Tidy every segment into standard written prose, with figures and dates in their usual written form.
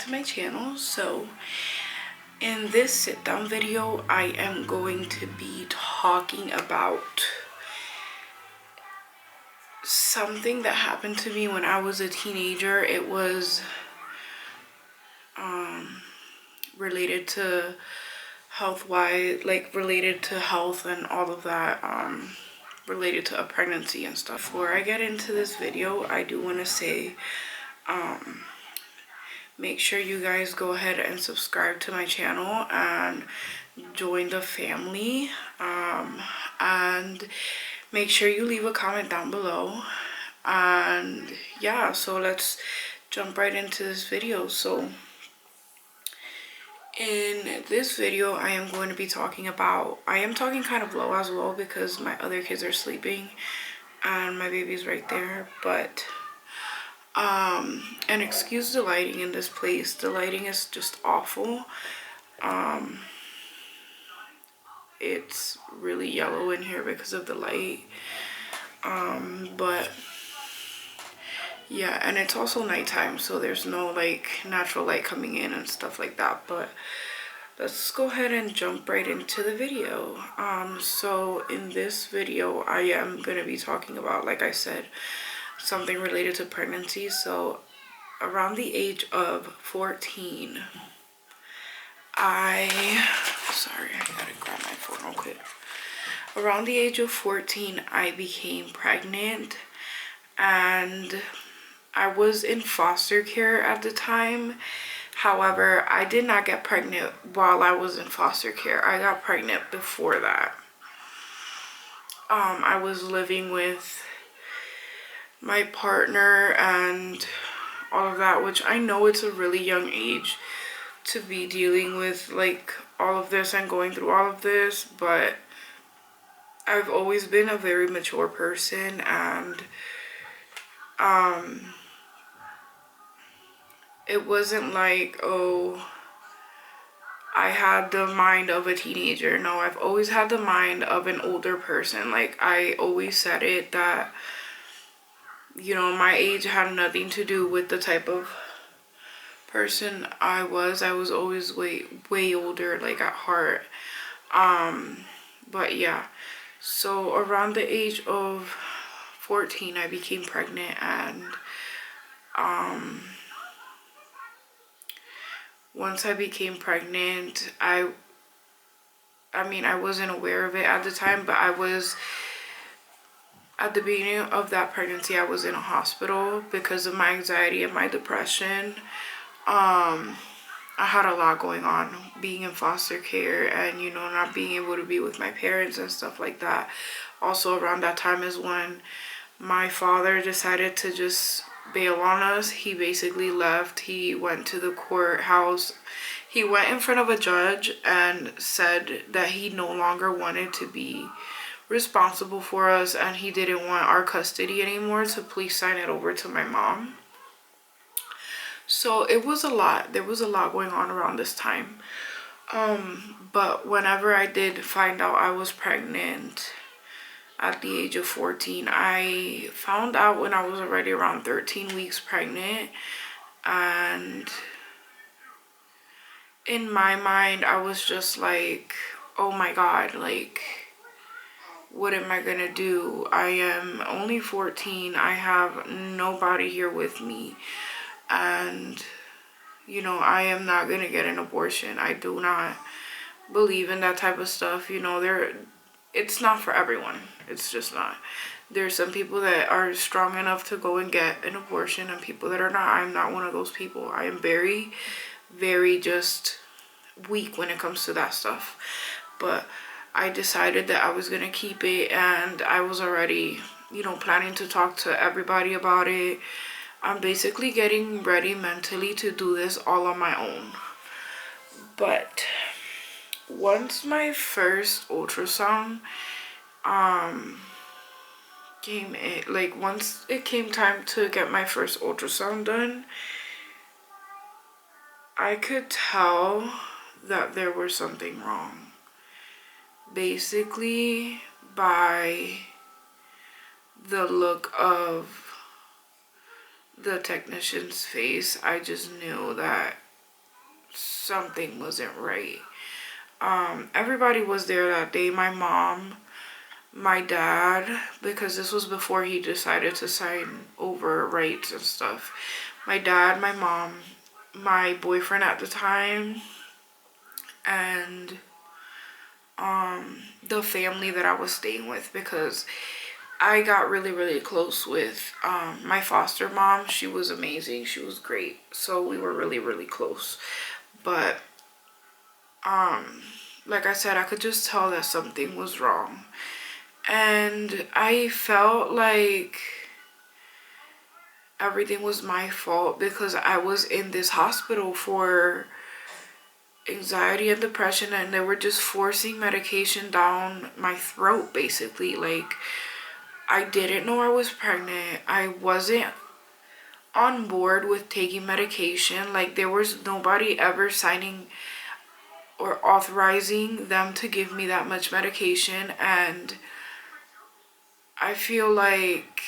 to my channel. So in this sit down video, I am going to be talking about something that happened to me when I was a teenager. It was related to related to health and all of that, related to a pregnancy and stuff. Before I get into this video, I do want to say, make sure you guys go ahead and subscribe to my channel and join the family, and make sure you leave a comment down below. And yeah, so let's jump right into this video. So in this video, I am going to be talking about, I am talking kind of low as well because my other kids are sleeping and my baby's right there. But and excuse the lighting in this place. The lighting is just awful. It's really yellow in here because of the light. But yeah, and it's also nighttime, so there's no like natural light coming in and stuff like that. But let's go ahead and jump right into the video. So in this video, I am going to be talking about, like I said, something related to pregnancy. So around the age of 14, sorry, I gotta grab my phone real quick. Around the age of 14, I became pregnant, and I was in foster care at the time. However, I did not get pregnant while I was in foster care. I got pregnant before that. I was living with my partner and all of that, which I know it's a really young age to be dealing with like all of this and going through all of this, but I've always been a very mature person, and it wasn't like, oh, I had the mind of a teenager. No, I've always had the mind of an older person. Like, I always said it that, you know, my age had nothing to do with the type of person I was. I was always way older, like, at heart. But yeah, so around the age of 14, I became pregnant, and once I became pregnant, I mean, I wasn't aware of it at the time, but I was, at the beginning of that pregnancy, I was in a hospital because of my anxiety and my depression. I had a lot going on being in foster care and, you know, not being able to be with my parents and stuff like that. Also around that time is when my father decided to just bail on us. He basically left. He went to the courthouse. He went in front of a judge and said that he no longer wanted to be responsible for us, and he didn't want our custody anymore, so please sign it over to my mom. So it was a lot. There was a lot going on around this time. But whenever I did find out I was pregnant at the age of 14, I found out when I was already around 13 weeks pregnant. And in my mind, I was just like, oh my God, like, what am I gonna do? I am only 14. I have nobody here with me. And, you know, I am not gonna get an abortion. I do not believe in that type of stuff. You know, it's not for everyone. It's just not. There's some people that are strong enough to go and get an abortion, and people that are not. I'm not one of those people. I am very, very just weak when it comes to that stuff. But I decided that I was gonna keep it, and I was already, you know, planning to talk to everybody about it. I'm basically getting ready mentally to do this all on my own. But once my first ultrasound came in, like once it came time to get my first ultrasound done, I could tell that there was something wrong. Basically, by the look of the technician's face, I just knew that something wasn't right. Everybody was there that day. My mom, my dad, because this was before he decided to sign over rights and stuff. My dad, my mom, my boyfriend at the time, and the family that I was staying with, because I got really, really close with my foster mom. She was amazing. She was great. So we were really, really close. But like I said, I could just tell that something was wrong. And I felt like everything was my fault because I was in this hospital for anxiety and depression, and they were just forcing medication down my throat, basically. Like, I didn't know I was pregnant. I wasn't on board with taking medication. Like, there was nobody ever signing or authorizing them to give me that much medication, and I feel like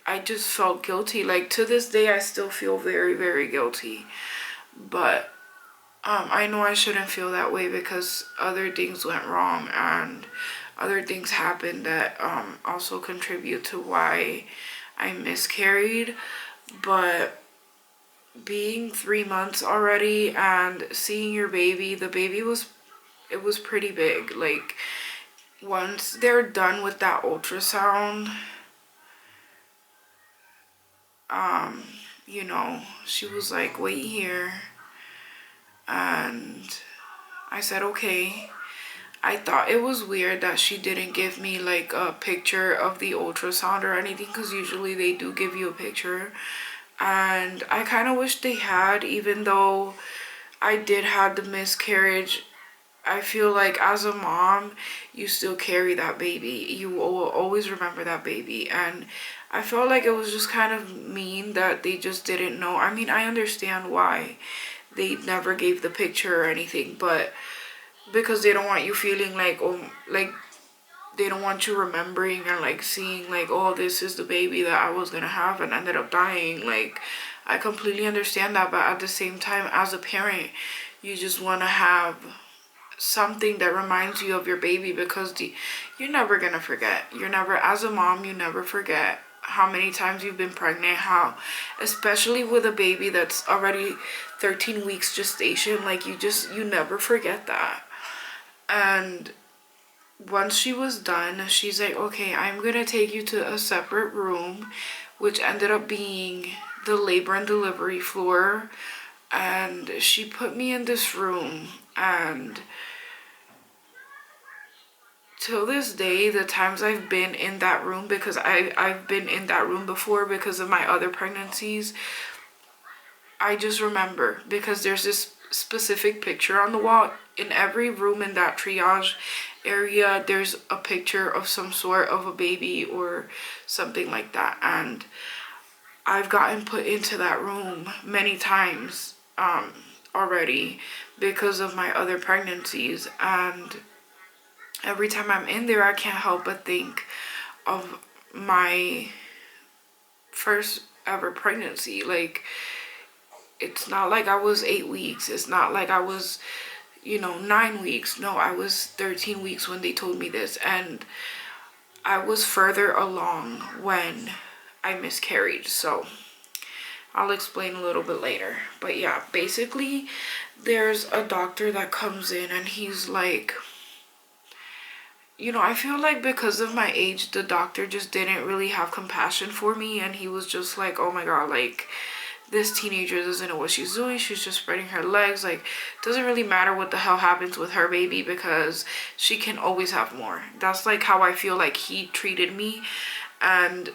I just felt guilty. Like, to this day, I still feel very, very guilty. But I know I shouldn't feel that way because other things went wrong and other things happened that also contribute to why I miscarried. But being 3 months already and seeing your baby, the baby was, it was pretty big. Like, once they're done with that ultrasound, you know, she was like, wait here. And I said, okay. I thought it was weird that she didn't give me like a picture of the ultrasound or anything, because usually they do give you a picture. And I kind of wish they had, even though I did have the miscarriage. I feel like as a mom, you still carry that baby. You will always remember that baby. And I felt like it was just kind of mean that they just didn't know. I mean, I understand why they never gave the picture or anything, but because they don't want you feeling like, oh, like they don't want you remembering and like seeing like, oh, this is the baby that I was gonna have and ended up dying. Like, I completely understand that, but at the same time, as a parent, you just want to have something that reminds you of your baby, because you're never gonna forget. You're never, as a mom, you never forget how many times you've been pregnant, how, especially with a baby that's already 13 weeks gestation, like you never forget that. And once she was done, she's like, okay, I'm gonna take you to a separate room, which ended up being the labor and delivery floor. And she put me in this room, and till this day, the times I've been in that room, because I've been in that room before because of my other pregnancies, I just remember, because there's this specific picture on the wall. In every room in that triage area, there's a picture of some sort of a baby or something like that. And I've gotten put into that room many times already because of my other pregnancies. And every time I'm in there, I can't help but think of my first ever pregnancy. Like, it's not like I was 8 weeks. It's not like I was, 9 weeks. No, I was 13 weeks when they told me this. And I was further along when I miscarried. So I'll explain a little bit later. But yeah, basically, there's a doctor that comes in and he's like, I feel like because of my age, the doctor just didn't really have compassion for me. And he was just like, oh my God, like, this teenager doesn't know what she's doing. She's just spreading her legs. Like, doesn't really matter what the hell happens with her baby because she can always have more. That's like how I feel like he treated me. And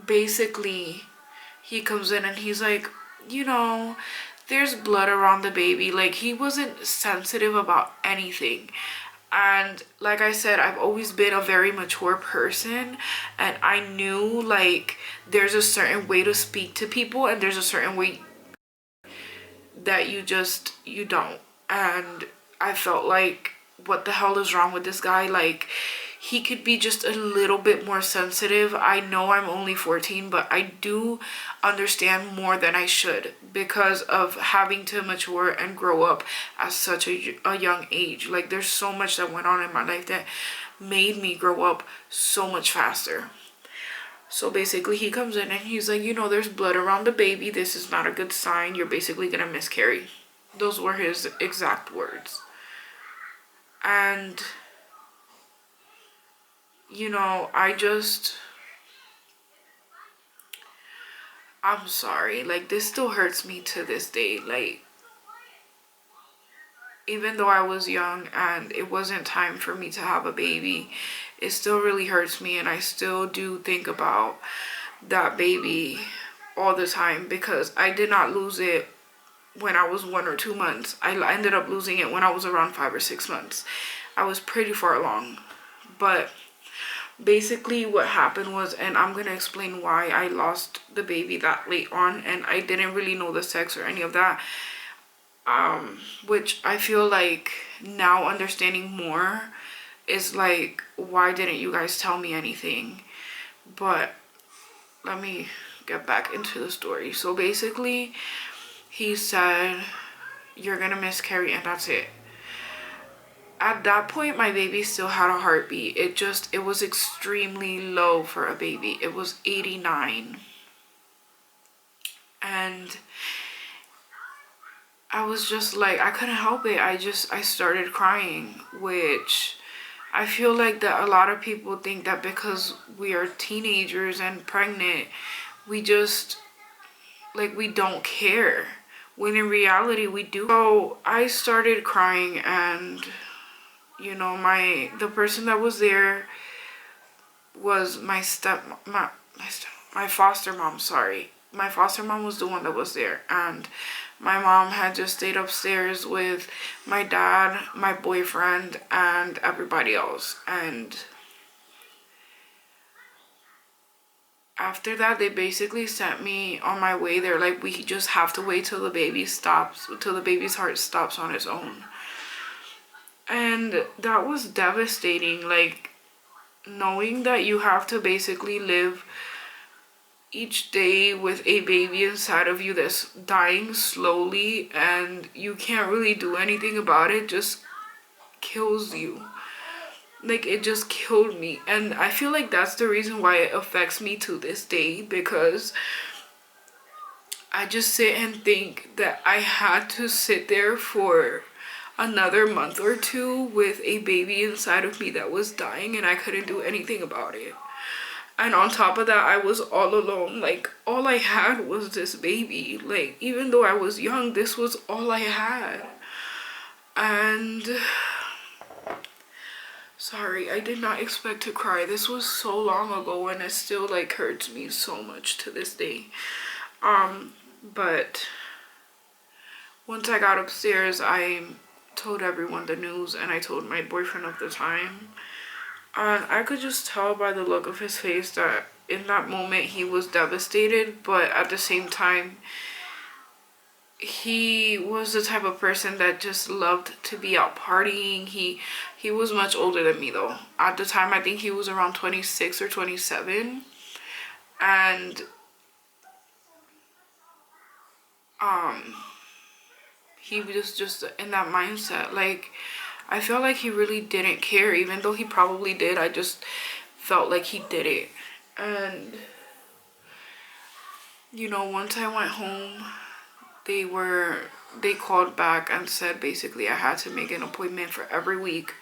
basically, he comes in and he's like, there's blood around the baby. Like, he wasn't sensitive about anything. And like I said, I've always been a very mature person, and I knew like there's a certain way to speak to people and there's a certain way that you don't. And I felt like, what the hell is wrong with this guy? Like, he could be just a little bit more sensitive. I know I'm only 14, but I do understand more than I should because of having to mature and grow up at such a young age. Like, there's so much that went on in my life that made me grow up so much faster. So basically he comes in and he's like, there's blood around the baby. This is not a good sign. You're basically gonna miscarry. Those were his exact words. And I'm sorry. Like, this still hurts me to this day. Like, even though I was young and it wasn't time for me to have a baby, it still really hurts me. And I still do think about that baby all the time because I did not lose it when I was 1 or 2 months. I ended up losing it when I was around 5 or 6 months. I was pretty far along. But basically what happened was, and I'm going to explain why I lost the baby that late on, and I didn't really know the sex or any of that, which I feel like now understanding more is like, why didn't you guys tell me anything? But let me get back into the story. So basically he said, you're going to miscarry and that's it. At that point, my baby still had a heartbeat. It was extremely low for a baby. It was 89. And I was just like, I couldn't help it. I started crying, which I feel like that a lot of people think that because we are teenagers and pregnant, we just, like, we don't care. When in reality, we do. So I started crying and the person that was there was my foster mom, sorry. My foster mom was the one that was there, and my mom had just stayed upstairs with my dad, my boyfriend, and everybody else. And after that, they basically sent me on my way. They're like, we just have to wait till the baby's heart stops on its own. And that was devastating, like, knowing that you have to basically live each day with a baby inside of you that's dying slowly and you can't really do anything about it, just kills you. Like, it just killed me. And I feel like that's the reason why it affects me to this day, because I just sit and think that I had to sit there for another month or 2 with a baby inside of me that was dying and I couldn't do anything about it. And on top of that, I was all alone. Like, all I had was this baby. Like, even though I was young, this was all I had. And sorry, I did not expect to cry. This was so long ago and it still, like, hurts me so much to this day. But once I got upstairs, I told everyone the news, and I told my boyfriend of the time. And I could just tell by the look of his face that in that moment he was devastated, but at the same time, he was the type of person that just loved to be out partying. He was much older than me though. At the time, I think he was around 26 or 27. And he was just in that mindset. Like, I felt like he really didn't care, even though he probably did. I just felt like he did it. And once I went home, they called back and said basically I had to make an appointment for every week.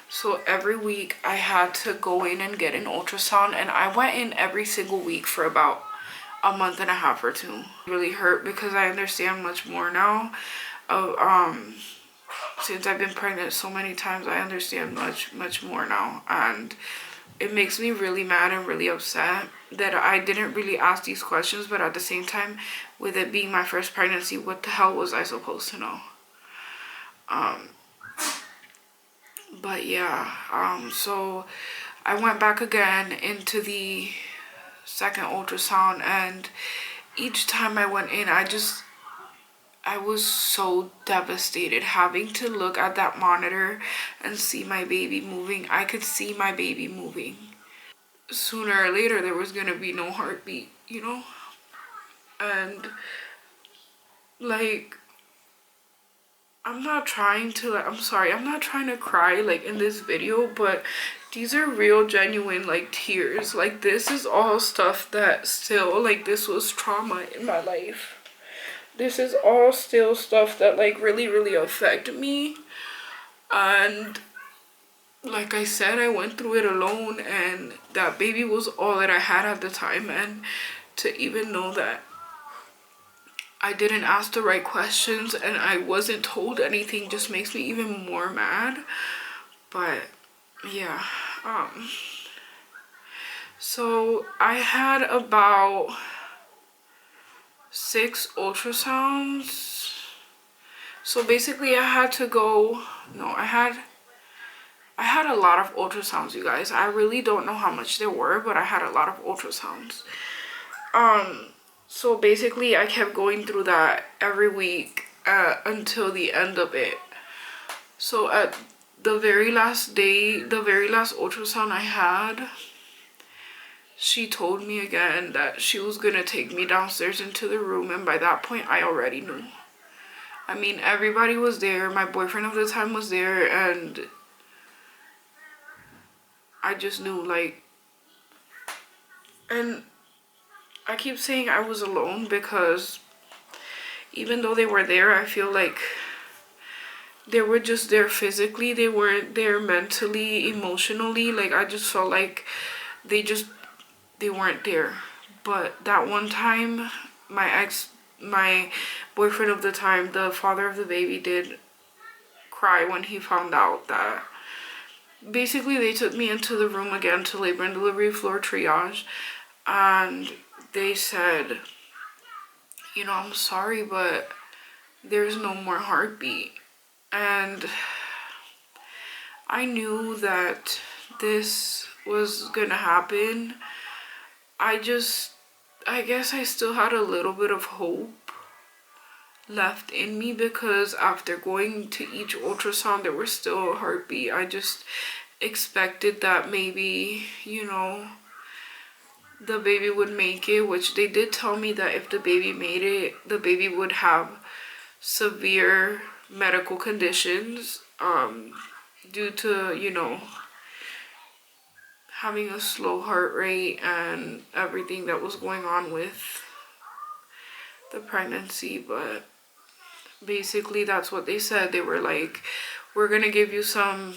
So every week I had to go in and get an ultrasound, and I went in every single week for about a month and a half or 2. It really hurt because I understand much more now. Since I've been pregnant so many times, I understand much more now, and it makes me really mad and really upset that I didn't really ask these questions. But at the same time, with it being my first pregnancy, what the hell was I supposed to know? But yeah, so I went back again into the second ultrasound, and each time I went in, I I was so devastated having to look at that monitor and see my baby moving. I could see my baby moving. Sooner or later, there was gonna be no heartbeat, you know? And, like, I'm not trying to, like, I'm sorry, I'm not trying to cry, like, in this video, but these are real, genuine, like, tears. Like, this is all stuff that still, like, this was trauma in my life. This is all still stuff that, like, really, really affect me. And like I said, I went through it alone, and that baby was all that I had at the time. And to even know that I didn't ask the right questions and I wasn't told anything just makes me even more mad. But yeah, so I had about 6 ultrasounds. So basically I had to go, no, I had a lot of ultrasounds, you guys. I really don't know how much there were, but I had a lot of ultrasounds. So basically I kept going through that every week until the end of it. So at the very last day, the very last ultrasound I had, she told me again that she was gonna take me downstairs into the room, and by that point I already knew. I mean, everybody was there. My boyfriend of the time was there, and I just knew, like, and I keep saying I was alone because even though they were there, I feel like they were just there physically. They weren't there mentally, emotionally. Like, I just felt like they weren't there. But that one time, my boyfriend of the time, the father of the baby, did cry when he found out that basically they took me into the room again to labor and delivery floor triage, and they said, you know, I'm sorry, but there's no more heartbeat. And I knew that this was gonna happen. I guess I still had a little bit of hope left in me because after going to each ultrasound, there was still a heartbeat. I just expected that maybe, you know, the baby would make it, which they did tell me that if the baby made it, the baby would have severe medical conditions due to, you know, having a slow heart rate and everything that was going on with the pregnancy. But basically that's what they said. They were like, we're gonna give you some.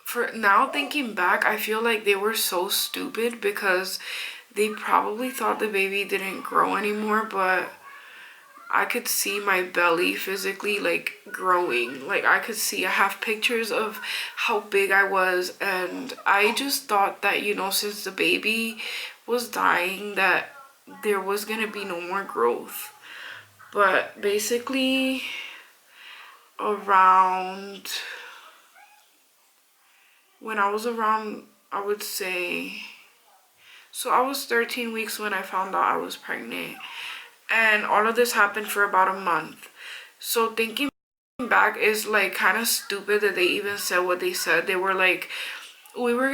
For now, thinking back, I feel like they were so stupid because they probably thought the baby didn't grow anymore, but I could see my belly physically, like, growing. Like, I could see, I have pictures of how big I was, and I just thought that, you know, since the baby was dying, that there was gonna be no more growth. But basically, around, when I was around, I would say, so I was 13 weeks when I found out I was pregnant. And all of this happened for about a month. So thinking back is like kind of stupid that they even said what they said. They were like, we're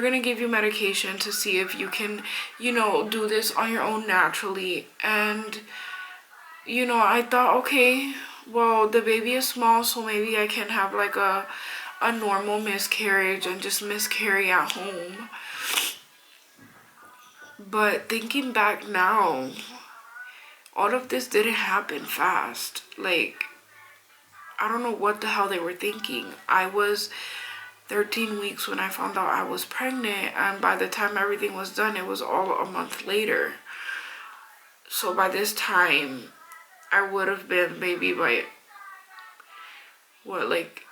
gonna give you medication to see if you can, you know, do this on your own naturally. And, you know, I thought, okay, well, the baby is small, so maybe I can have like a normal miscarriage and just miscarry at home. But thinking back now, all of this didn't happen fast. Like, I don't know what the hell they were thinking. I was 13 weeks when I found out I was pregnant, and by the time everything was done, it was all a month later. So by this time, I would have been maybe by, what, like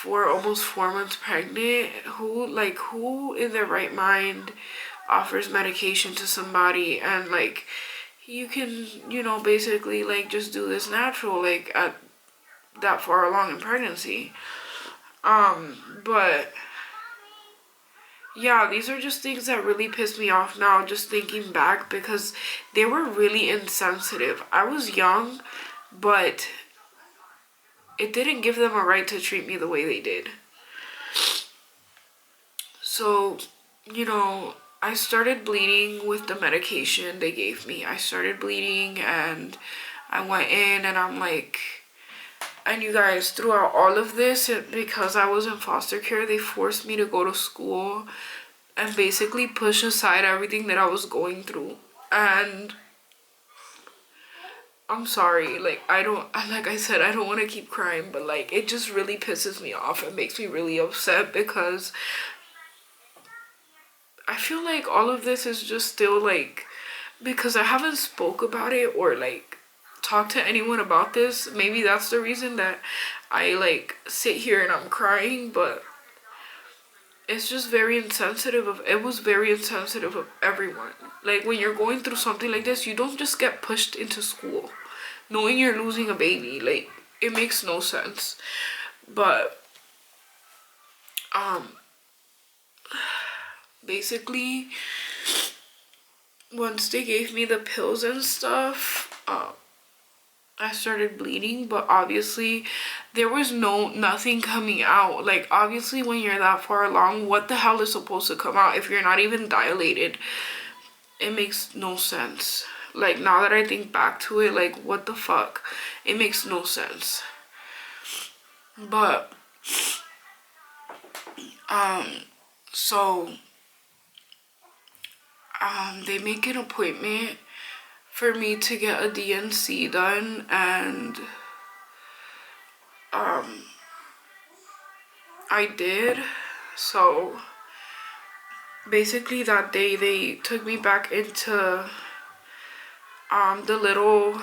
almost 4 months pregnant. Who in their right mind offers medication to somebody and, like, you can, you know, basically, like, just do this natural, like, at that far along in pregnancy. But yeah, these are just things that really piss me off now, just thinking back, because they were really insensitive. I was young, but it didn't give them a right to treat me the way they did. So, you know, I started bleeding with the medication they gave me. I started bleeding and I went in and I'm like, and you guys, throughout all of this, because I was in foster care, they forced me to go to school and basically push aside everything that I was going through. And I'm sorry, like, like I said, I don't want to keep crying, but like, it just really pisses me off. It makes me really upset because I feel like all of this is just still like, because I haven't spoke about it or like talked to anyone about this. Maybe that's the reason that I like sit here and I'm crying, but it's just very insensitive of, it was very insensitive of everyone. Like when you're going through something like this, you don't just get pushed into school knowing you're losing a baby. Like, it makes no sense. But basically, once they gave me the pills and stuff, I started bleeding, but obviously there was nothing coming out. Like, obviously when you're that far along, what the hell is supposed to come out if you're not even dilated? It makes no sense. Like, now that I think back to it, like, what the fuck? It makes no sense. But so they make an appointment for me to get a DNC done, and I did. So basically that day they took me back into the little,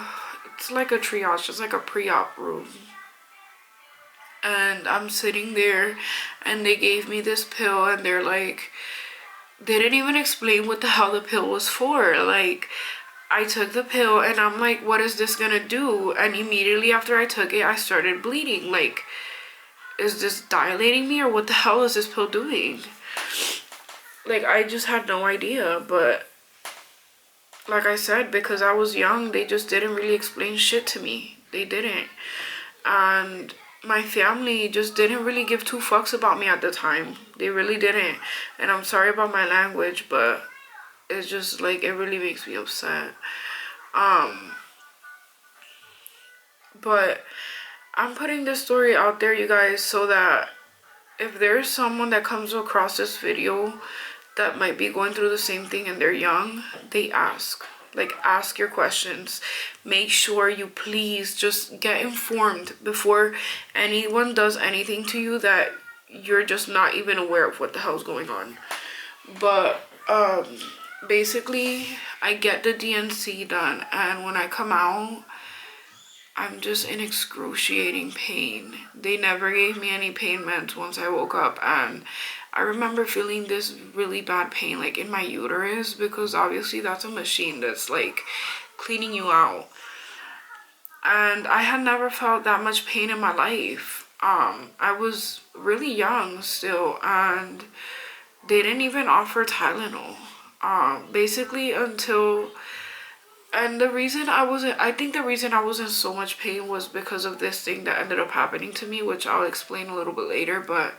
it's like a triage, it's like a pre-op room. And I'm sitting there and they gave me this pill and they're like, they didn't even explain what the hell the pill was for. Like, I took the pill and I'm like, what is this gonna do? And immediately after I took it, I started bleeding. Like, is this dilating me or what the hell is this pill doing? Like, I just had no idea. But like I said, because I was young, they just didn't really explain shit to me. They didn't. And my family just didn't really give two fucks about me at the time. They really didn't. And I'm sorry about my language, but it's just like, it really makes me upset. But I'm putting this story out there, you guys, so that if there's someone that comes across this video that might be going through the same thing and they're young, they ask. Like, ask your questions. Make sure you please just get informed before anyone does anything to you that you're just not even aware of what the hell's going on. But basically, I get the DNC done, and when I come out, I'm just in excruciating pain. They never gave me any pain meds once I woke up, and I remember feeling this really bad pain like in my uterus, because obviously that's a machine that's like cleaning you out. And I had never felt that much pain in my life. I was really young still, and they didn't even offer Tylenol. Basically until, and the reason I think the reason I was in so much pain was because of this thing that ended up happening to me, which I'll explain a little bit later. But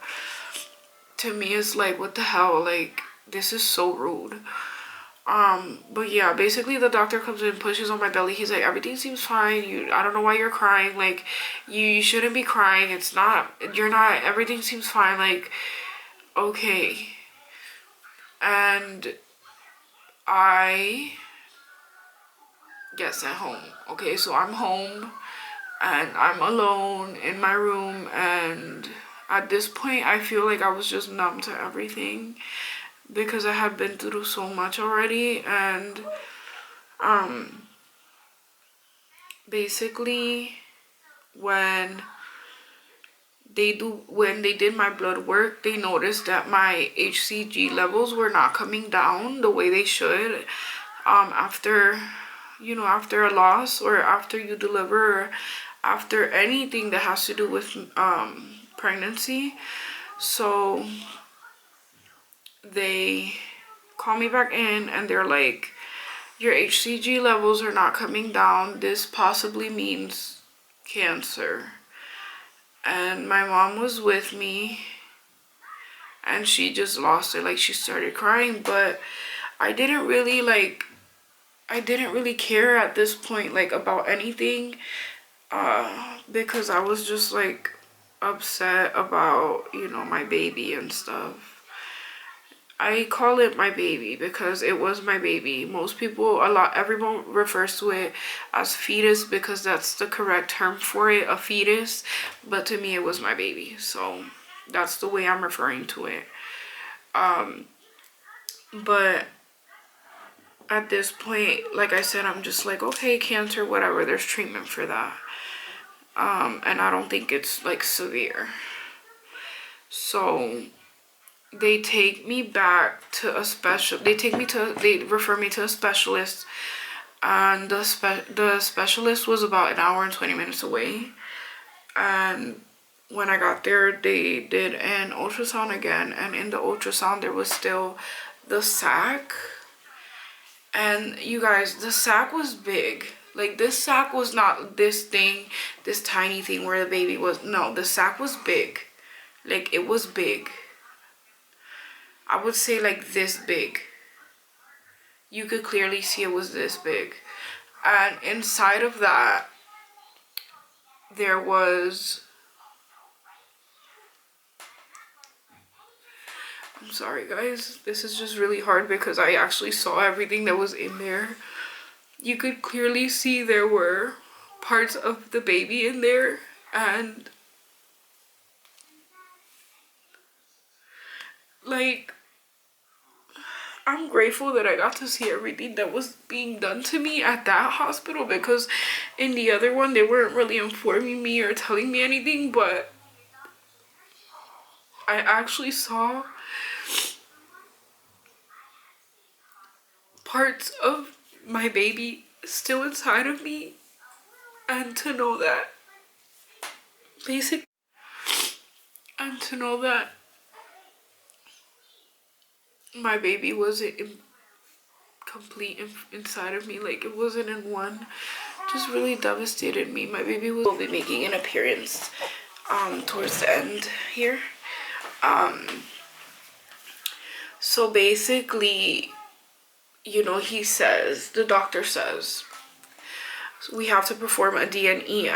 to me, it's like, what the hell? Like, this is so rude. But yeah, basically the doctor comes in, pushes on my belly. He's like, everything seems fine. I don't know why you're crying. Like, you shouldn't be crying. You're not, everything seems fine. Like, okay. And I get sent home. Okay, so I'm home and I'm alone in my room, and at this point I feel like I was just numb to everything because I had been through so much already. And basically when they did my blood work, they noticed that my HCG levels were not coming down the way they should after, you know, after a loss or after you deliver, or after anything that has to do with pregnancy. So they call me back in and they're like, your HCG levels are not coming down. This possibly means cancer. And my mom was with me and she just lost it. Like, she started crying, but I didn't really care at this point, like, about anything, because I was just like upset about, you know, my baby and stuff. I call it my baby because it was my baby. Most people, everyone refers to it as fetus because that's the correct term for it, a fetus. But to me, it was my baby. So that's the way I'm referring to it. But at this point, like I said, I'm just like, okay, cancer, whatever. There's treatment for that. And I don't think it's like severe. So they take me back to they refer me to a specialist, and the specialist was about an hour and 20 minutes away. And when I got there, they did an ultrasound again, and in the ultrasound there was still the sac. And you guys, the sac was big. Like, this sac was not this tiny thing where the baby was. No, the sac was big. Like, it was big. I would say like this big. You could clearly see it was this big. And inside of that, there was... I'm sorry, guys. This is just really hard because I actually saw everything that was in there. You could clearly see there were parts of the baby in there. And... like... I'm grateful that I got to see everything that was being done to me at that hospital, because in the other one, they weren't really informing me or telling me anything, but I actually saw parts of my baby still inside of me, and to know that, basically, and to know that my baby wasn't complete inside of me, like it wasn't in one, just really devastated me. My baby will be making an appearance towards the end here. So basically, you know, the doctor says we have to perform a D&E.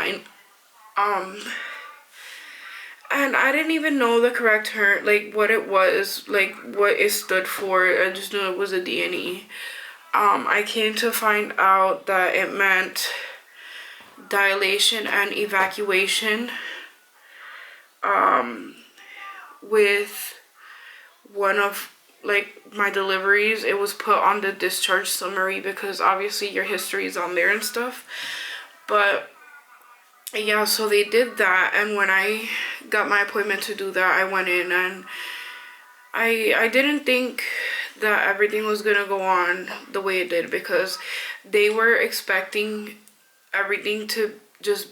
And I didn't even know the correct term, like what it was, like what it stood for. I just knew it was a D&E. I came to find out that it meant dilation and evacuation. With one of like my deliveries, it was put on the discharge summary because obviously your history is on there and stuff. But yeah, so they did that, and when I got my appointment to do that, I went in, and I didn't think that everything was gonna go on the way it did, because they were expecting everything to just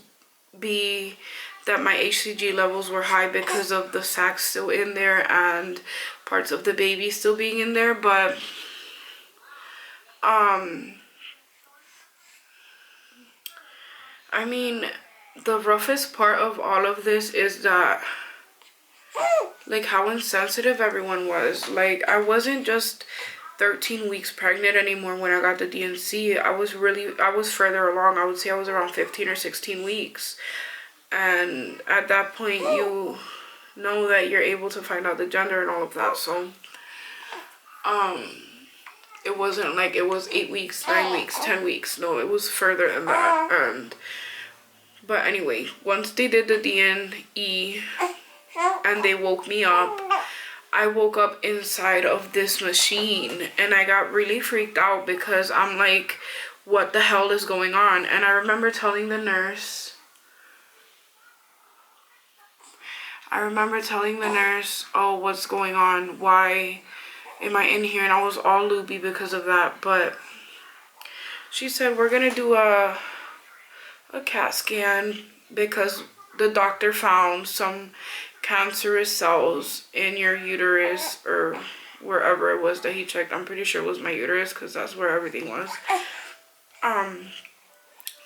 be that my HCG levels were high because of the sac still in there and parts of the baby still being in there. But I mean, the roughest part of all of this is that, like, how insensitive everyone was. Like, I wasn't just 13 weeks pregnant anymore when I got the DNC. I was further along. I would say I was around 15 or 16 weeks. And at that point, you know that you're able to find out the gender and all of that. So, it wasn't like it was 8 weeks, 9 weeks, 10 weeks. No, it was further than that. But anyway, once they did the DNE and they woke me up, I woke up inside of this machine, and I got really freaked out because I'm like, what the hell is going on? And I remember telling the nurse, oh, what's going on? Why am I in here? And I was all loopy because of that. But she said, we're gonna do a CAT scan because the doctor found some cancerous cells in your uterus or wherever it was that he checked. I'm pretty sure it was my uterus because that's where everything was.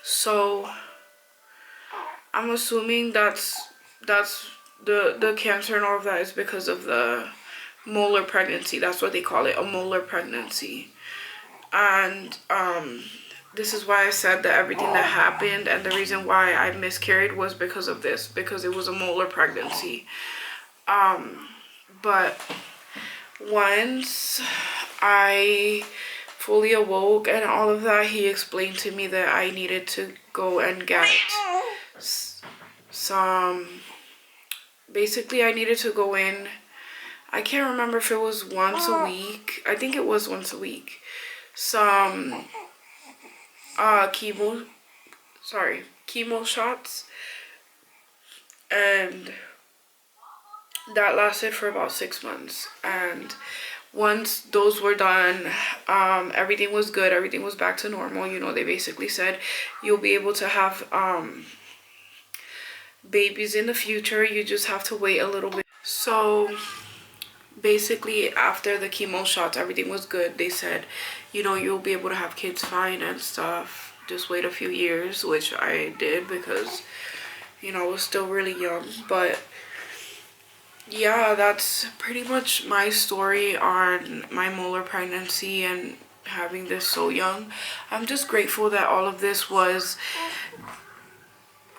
So I'm assuming that's the cancer and all of that is because of the molar pregnancy. That's what they call it, a molar pregnancy. And this is why I said that everything that happened and the reason why I miscarried was because of this, because it was a molar pregnancy. But once I fully awoke and all of that, he explained to me that I needed to go and get some, basically I needed to go in, I can't remember if it was once a week, I think it was once a week, some chemo shots, and that lasted for about 6 months. And once those were done, everything was good, everything was back to normal. You know, they basically said you'll be able to have babies in the future, you just have to wait a little bit. So basically after the chemo shots, everything was good. They said, you know, you'll be able to have kids fine and stuff, just wait a few years, which I did because, you know, I was still really young. But yeah, that's pretty much my story on my molar pregnancy and having this so young. I'm just grateful that all of this was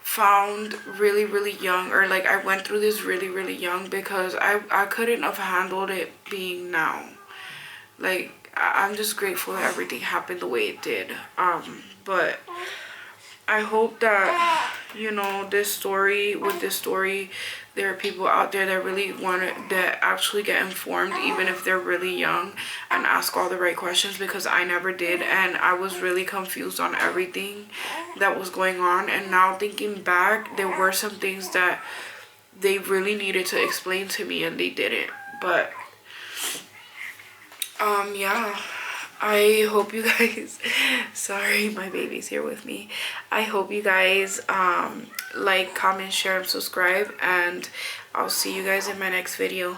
found really, really young, or like I went through this really, really young, because I couldn't have handled it being now. Like, I'm just grateful that everything happened the way it did. But I hope that, you know, with this story, there are people out there that really that actually get informed, even if they're really young, and ask all the right questions, because I never did, and I was really confused on everything that was going on. And now thinking back, there were some things that they really needed to explain to me and they didn't. But yeah, I hope you guys, sorry, my baby's here with me. I hope you guys like, comment, share, and subscribe, and I'll see you guys in my next video.